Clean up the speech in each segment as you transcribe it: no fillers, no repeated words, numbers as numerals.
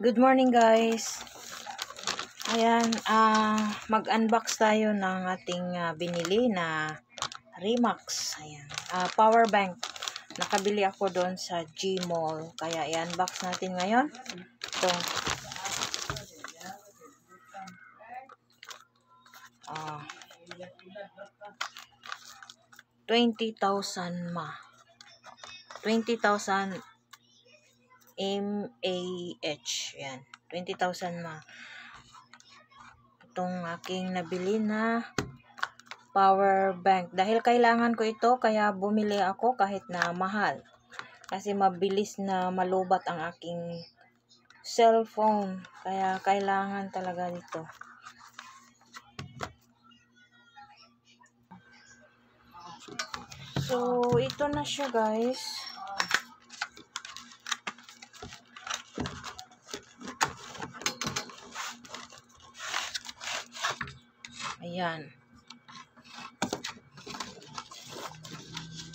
Good morning guys. Ayan, mag-unbox tayo ng ating binili na Rimax. Ayan, power bank. Nakabili ako doon sa Gmall. Kaya i-unbox natin ngayon. Ito. 20,000 mAh. 20,000 mAh. Yan. 20,000 mAh. Itong aking nabili na power bank. Dahil kailangan ko ito, kaya bumili ako kahit na mahal. Kasi mabilis na malubat ang aking cellphone. Kaya kailangan talaga dito. So, ito na siya guys. Ayan.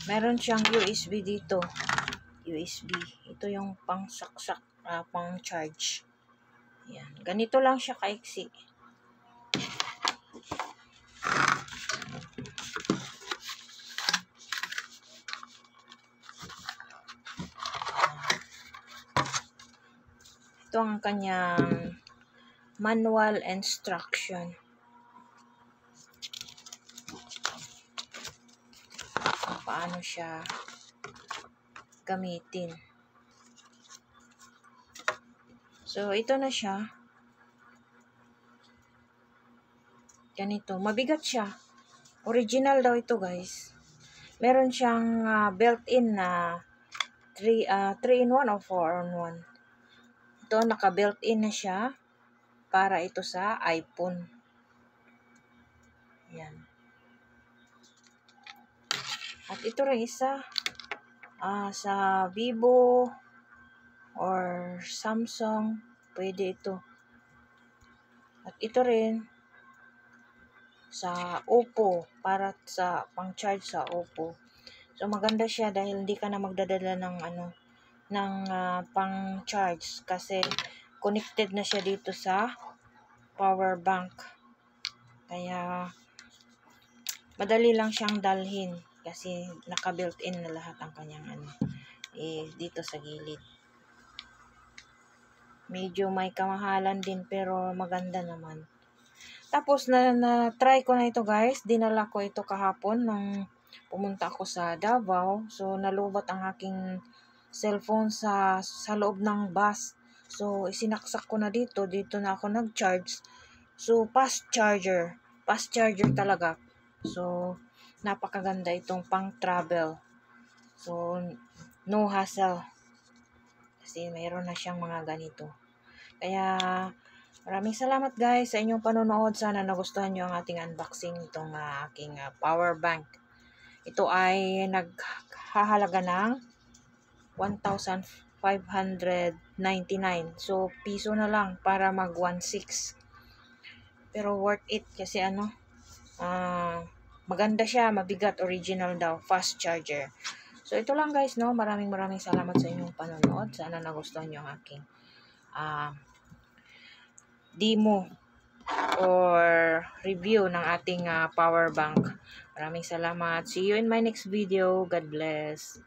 Meron siyang USB dito. USB. Ito yung pang saksak, pang charge. Ayan. Ganito lang siya kaiksi. Ito ang kanyang manual instruction. Paano siya gamitin. So, ito na siya. Ganito. Mabigat siya. Original daw ito, guys. Meron siyang built-in na 3-in-1 o 4-in-1. Ito, naka-built-in na siya para ito sa iPhone. Yan. At ito rin isa sa Vivo or Samsung, pwede ito. At ito rin sa Oppo, para sa pang-charge sa Oppo. So maganda siya dahil hindi ka na magdadala ng pang-charge kasi connected na siya dito sa power bank. Kaya madali lang siyang dalhin kasi naka-built-in na lahat ang kanyang dito sa gilid. Medyo may kamahalan din pero maganda naman. Tapos na-try ko na ito guys. Dinala ko ito kahapon nung pumunta ako sa Davao. So nalubat ang aking cellphone sa loob ng bus. So isinaksak ko na dito. Dito na ako nag-charge. So fast charger. Fast charger talaga. So napakaganda itong pang-travel. So no hassle. Kasi mayroon na siyang mga ganito. Kaya maraming salamat guys sa inyong panonood. Sana nagustuhan nyo ang ating unboxing itong aking power bank. Ito ay naghahalaga ng 1,599. So piso na lang para mag 1,600. Pero worth it kasi maganda siya, mabigat, original daw, fast charger. So ito lang guys, no. Maraming salamat sa inyong panonood. Sana nagustuhan nyo ang aking demo or review ng ating power bank. Maraming salamat. See you in my next video. God bless.